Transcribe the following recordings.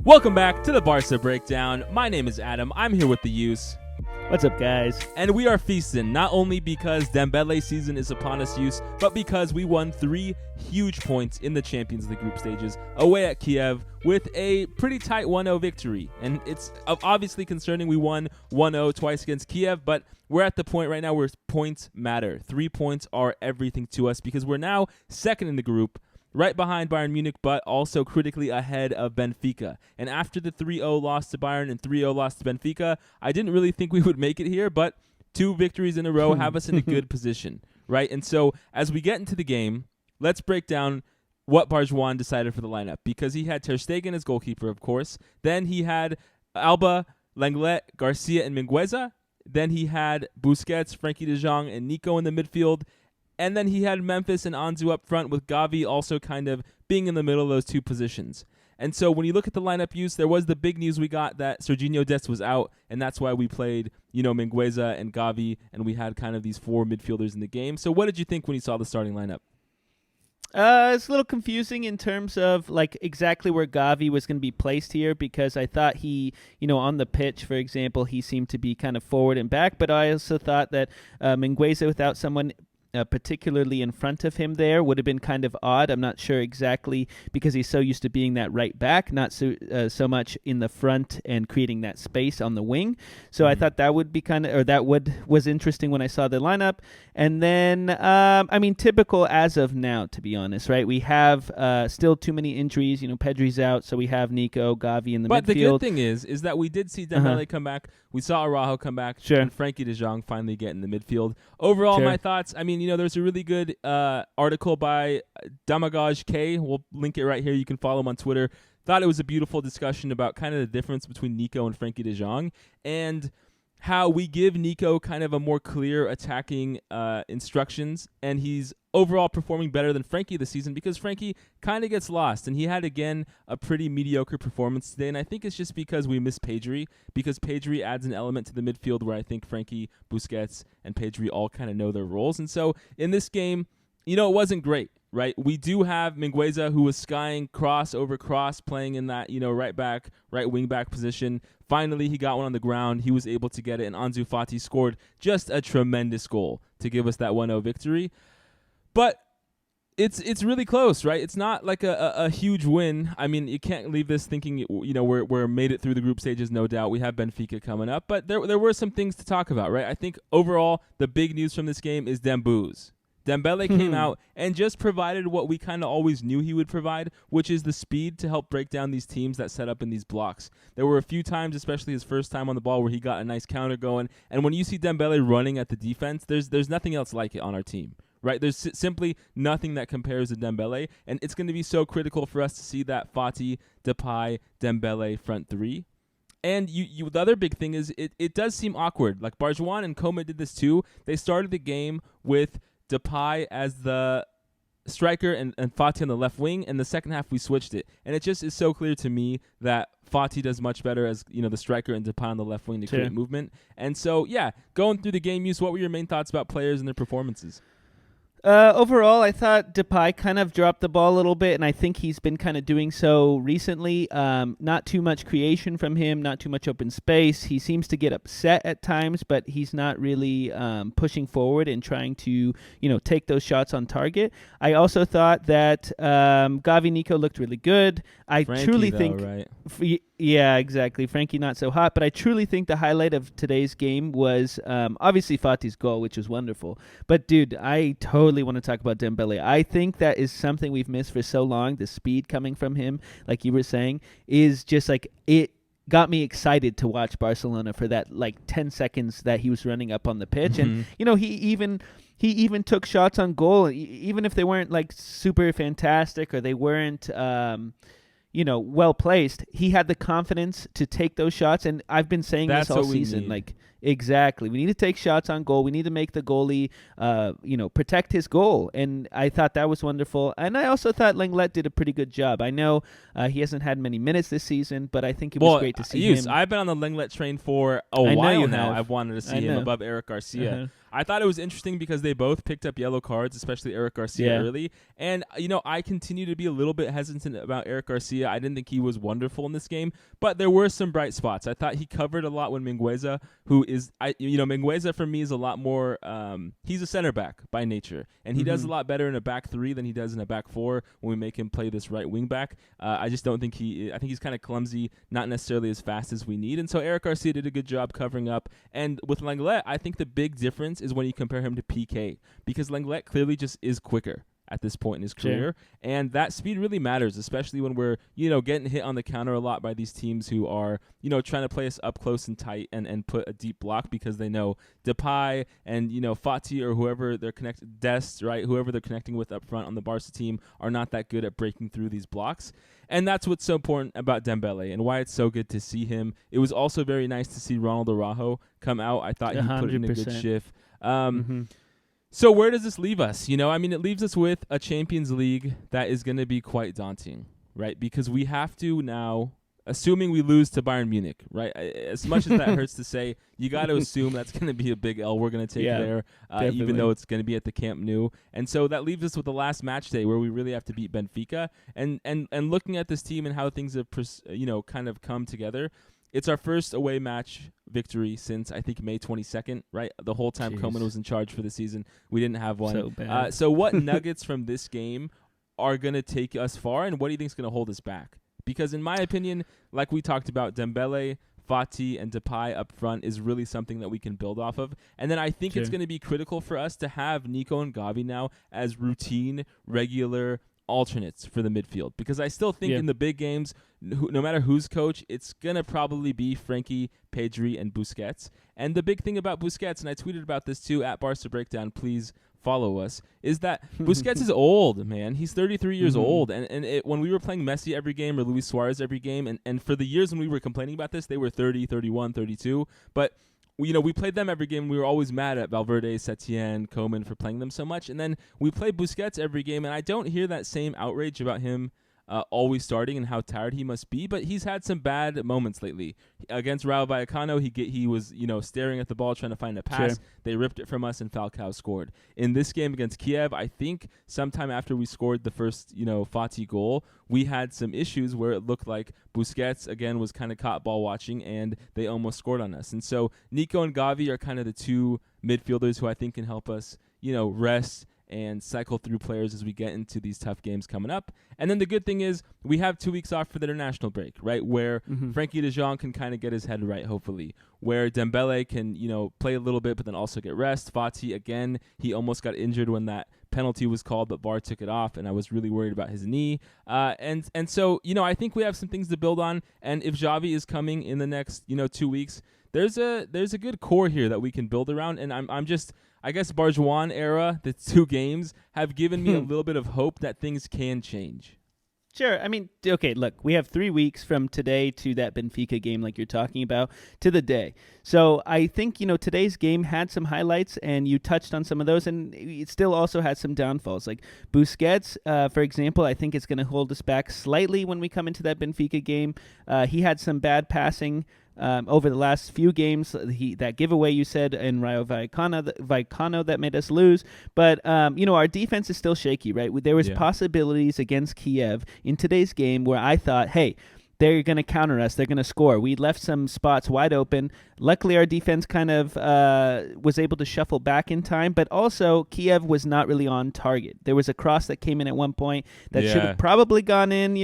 Welcome back to the Barca Breakdown. My name is Adam. I'm here with the Use. What's up, guys? And we are feasting, not only because Dembele season is upon us, Use, but because we won 3 huge points in the Champions League group stages away at Kyiv with a pretty tight 1-0 victory. And it's obviously concerning we won 1-0 twice against Kyiv, but we're at the point right now where points matter. 3 points are everything to us because we're now second in the group, right behind Bayern Munich, but also critically ahead of Benfica. And after the 3-0 loss to Bayern and 3-0 loss to Benfica, I didn't really think we would make it here, but 2 victories in a row have us in a good position, right? And so as we get into the game, let's break down what Barjuan decided for the lineup, because he had Ter Stegen as goalkeeper, of course. Then he had Alba, Lengelet, Garcia, and Mingueza. Then he had Busquets, Frenkie de Jong, and Nico in the midfield. And then he had Memphis and Ansu up front, with Xavi also kind of being in the middle of those 2 positions. And so when you look at the lineup use, there was the big news we got that Serginho Dest was out, and that's why we played, Mingueza and Xavi, and we had kind of these 4 midfielders in the game. So what did you think when you saw the starting lineup? It's a little confusing in terms of exactly where Xavi was going to be placed here, because I thought he, on the pitch, for example, he seemed to be kind of forward and back, but I also thought that Mingueza without someone particularly in front of him there would have been kind of odd. I'm not sure exactly, because he's so used to being that right back, not so much in the front and creating that space on the wing. So I thought that would be was interesting when I saw the lineup. And then, typical as of now, to be honest, right? We have still too many injuries. Pedri's out, so we have Nico, Xavi in the midfield. But the good thing is that we did see Dembele come back. We saw Araujo come back. Sure. And Frenkie de Jong finally get in the midfield. Overall, my thoughts, there's a really good article by Damagaj K. We'll link it right here. You can follow him on Twitter. Thought it was a beautiful discussion about kind of the difference between Nico and Frenkie de Jong, and how we give Nico kind of a more clear attacking instructions, and he's overall performing better than Frenkie this season, because Frenkie kind of gets lost, and he had, again, a pretty mediocre performance today, and I think it's just because we miss Pedri, because Pedri adds an element to the midfield where I think Frenkie, Busquets, and Pedri all kind of know their roles. And so in this game, it wasn't great, right? We do have Mingueza, who was skying cross over cross, playing in that, right back, right wing back position. Finally, he got one on the ground. He was able to get it, and Ansu Fati scored just a tremendous goal to give us that 1-0 victory. But it's really close, right? It's not like a huge win. You can't leave this thinking, we're made it through the group stages, no doubt. We have Benfica coming up. But there were some things to talk about, right? I think overall, the big news from this game is Dembouz. Dembele came out and just provided what we kind of always knew he would provide, which is the speed to help break down these teams that set up in these blocks. There were a few times, especially his first time on the ball, where he got a nice counter going. And when you see Dembele running at the defense, there's nothing else like it on our team, right? There's simply nothing that compares to Dembele, and it's going to be so critical for us to see that Fati, Depay, Dembele front 3. And the other big thing is it does seem awkward. Like Barjuan and Clement did this too. They started the game with Depay as the striker and Fati on the left wing, and the second half we switched it. And it just is so clear to me that Fati does much better as the striker and Depay on the left wing to create movement. And so, going through the game use, what were your main thoughts about players and their performances? Overall, I thought Depay kind of dropped the ball a little bit, and I think he's been kind of doing so recently. Not too much creation from him, not too much open space. He seems to get upset at times, but he's not really pushing forward and trying to, take those shots on target. I also thought that Xavi Nico looked really good. I Frenkie, truly though, think, right? Yeah, exactly. Frenkie not so hot, but I truly think the highlight of today's game was obviously Fati's goal, which was wonderful. But dude, I totally want to talk about Dembele. I think that is something we've missed for so long. The speed coming from him, like you were saying, is just it got me excited to watch Barcelona for that 10 seconds that he was running up on the pitch. And he even took shots on goal, even if they weren't super fantastic or they weren't well placed. He had the confidence to take those shots, and I've been saying this all season. Exactly, we need to take shots on goal. We need to make the goalie, protect his goal, and I thought that was wonderful. And I also thought Lengelet did a pretty good job. I know he hasn't had many minutes this season, but I think it was great to see him. I've been on the Lengelet train for a while now. I've wanted to see him above Eric Garcia. I thought it was interesting because they both picked up yellow cards, especially Eric Garcia early. And, I continue to be a little bit hesitant about Eric Garcia. I didn't think he was wonderful in this game, but there were some bright spots. I thought he covered a lot when Mingueza, who is, Mingueza for me is a lot more, he's a center back by nature, and he does a lot better in a back three than he does in a back four when we make him play this right wing back. I just don't think I think he's kind of clumsy, not necessarily as fast as we need. And so Eric Garcia did a good job covering up. And with Lengelet, I think the big difference is when you compare him to PK, because Lengelet clearly just is quicker at this point in his career. And that speed really matters, especially when we're, getting hit on the counter a lot by these teams who are, trying to play us up close and tight and put a deep block because they know Depay and, Fati or whoever they're connected, Dest, right? Whoever they're connecting with up front on the Barca team are not that good at breaking through these blocks. And that's what's so important about Dembele and why it's so good to see him. It was also very nice to see Ronald Araujo come out. I thought he put in a good shift. So where does this leave us? It leaves us with a Champions League that is going to be quite daunting, right? Because we have to now, assuming we lose to Bayern Munich, right? As much as that hurts to say, you got to assume that's going to be a big L we're going to take there, even though it's going to be at the Camp Nou. And so that leaves us with the last match day where we really have to beat Benfica. And looking at this team and how things have, kind of come together, it's our first away match victory since, I think, May 22nd, right? The whole time Clement was in charge for the season, we didn't have one. So bad. So what nuggets from this game are going to take us far, and what do you think is going to hold us back? Because in my opinion, like we talked about, Dembele, Fati, and Depay up front is really something that we can build off of. And then I think it's going to be critical for us to have Nico and Gavi now as routine, regular alternates for the midfield, because I still think in the big games, no matter who's coach, it's going to probably be Frenkie, Pedri, and Busquets. And the big thing about Busquets, and I tweeted about this too at BarcaBreakdown, please follow us, is that Busquets is old, man. He's 33 years old. And when we were playing Messi every game or Luis Suarez every game, and for the years when we were complaining about this, they were 30, 31, 32. But we played them every game. We were always mad at Valverde, Setien, Koeman for playing them so much. And then we play Busquets every game, and I don't hear that same outrage about him always starting and how tired he must be. But he's had some bad moments lately. Against Rayo Vallecano, he was staring at the ball trying to find a pass. They ripped it from us, and Falcao scored. In this game against Kiev, I think sometime after we scored the first Fati goal, we had some issues where it looked like Busquets, again, was kind of caught ball watching, and they almost scored on us. And so Nico and Gavi are kind of the two midfielders who I think can help us, rest and cycle through players as we get into these tough games coming up. And then the good thing is we have 2 weeks off for the international break, right, where Frenkie de Jong can kind of get his head right, hopefully, where Dembele can, play a little bit but then also get rest. Fati, again, he almost got injured when that penalty was called, but VAR took it off, and I was really worried about his knee. And so, I think we have some things to build on, and if Xavi is coming in the next, 2 weeks, there's a good core here that we can build around, and I'm just, I guess Barjuan era, the 2 games, have given me a little bit of hope that things can change. Sure. I mean, okay, look, we have 3 weeks from today to that Benfica game like you're talking about to the day. So I think, today's game had some highlights, and you touched on some of those, and it still also had some downfalls. Like Busquets, for example, I think it's going to hold us back slightly when we come into that Benfica game. He had some bad passing over the last few games. That giveaway you said in Rayo Vallecano that made us lose. But, our defense is still shaky, right? There was possibilities against Kiev in today's game where I thought, hey, they're going to counter us. They're going to score. We left some spots wide open. Luckily, our defense kind of was able to shuffle back in time, but also Kiev was not really on target. There was a cross that came in at one point that should have probably gone in,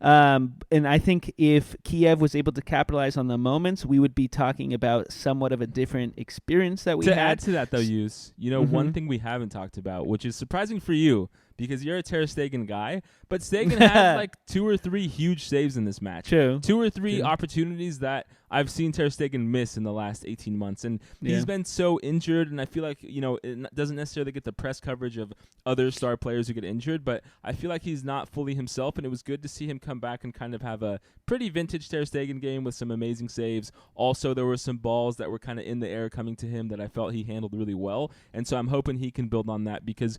and I think if Kiev was able to capitalize on the moments, we would be talking about somewhat of a different experience that we had. To add to that, though, one thing we haven't talked about, which is surprising for you, because you're a Ter Stegen guy, but Stegen had like 2 or 3 huge saves in this match. True. 2 or 3 opportunities that I've seen Ter Stegen miss in the last 18 months. And he's been so injured, and I feel like, it doesn't necessarily get the press coverage of other star players who get injured, but I feel like he's not fully himself, and it was good to see him come back and kind of have a pretty vintage Ter Stegen game with some amazing saves. Also, there were some balls that were kind of in the air coming to him that I felt he handled really well, and so I'm hoping he can build on that because,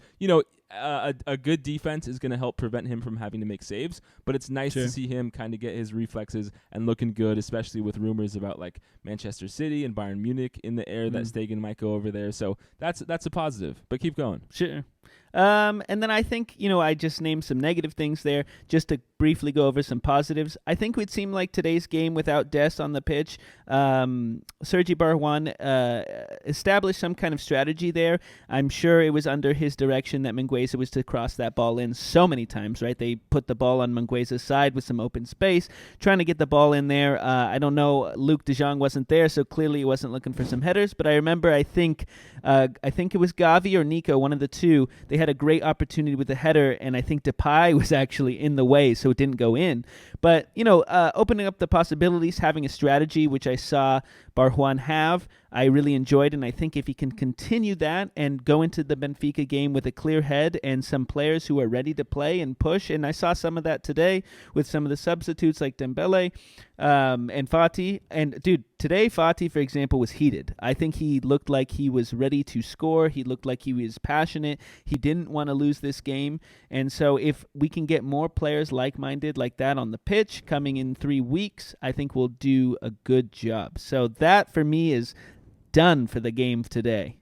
a good defense is going to help prevent him from having to make saves, but it's nice to see him kind of get his reflexes and looking good, especially with rumors about like Manchester City and Bayern Munich in the air that Stegen might go over there. So that's a positive, but keep going. Sure. And then I think, I just named some negative things there just to briefly go over some positives. I think it would seem like today's game without Dest on the pitch, Sergi Barjuan established some kind of strategy there. I'm sure it was under his direction that Mingueza was to cross that ball in so many times, right? They put the ball on Mingueza's side with some open space, trying to get the ball in there. I don't know, Luke de Jong wasn't there, so clearly he wasn't looking for some headers, but I remember, I think it was Gavi or Nico, one of the two. They had a great opportunity with the header, and I think Depay was actually in the way, so it didn't go in. But, opening up the possibilities, having a strategy, which I saw Barjuan have, I really enjoyed, and I think if he can continue that and go into the Benfica game with a clear head and some players who are ready to play and push, and I saw some of that today with some of the substitutes like Dembele and Fati. And, dude, today Fati, for example, was heated. I think he looked like he was ready to score. He looked like he was passionate. He didn't want to lose this game. And so if we can get more players like-minded like that on the pitch coming in 3 weeks, I think we'll do a good job. So that, for me, is done for the game today.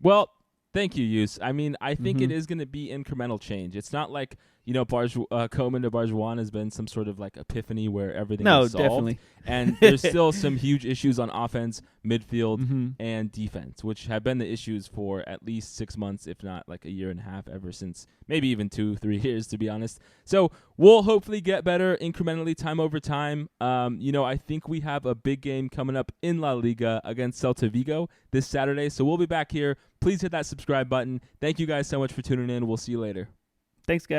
Well, thank you, Yus. I mean, I think it is going to be incremental change. It's not like, Coman to Barjuan has been some sort of like epiphany where everything is solved. No, definitely. And there's still some huge issues on offense, midfield, and defense, which have been the issues for at least 6 months, if not like a year and a half, ever since maybe even 2-3 years, to be honest. So we'll hopefully get better incrementally, time over time. I think we have a big game coming up in La Liga against Celta Vigo this Saturday. So we'll be back here. Please hit that subscribe button. Thank you guys so much for tuning in. We'll see you later. Thanks, guys.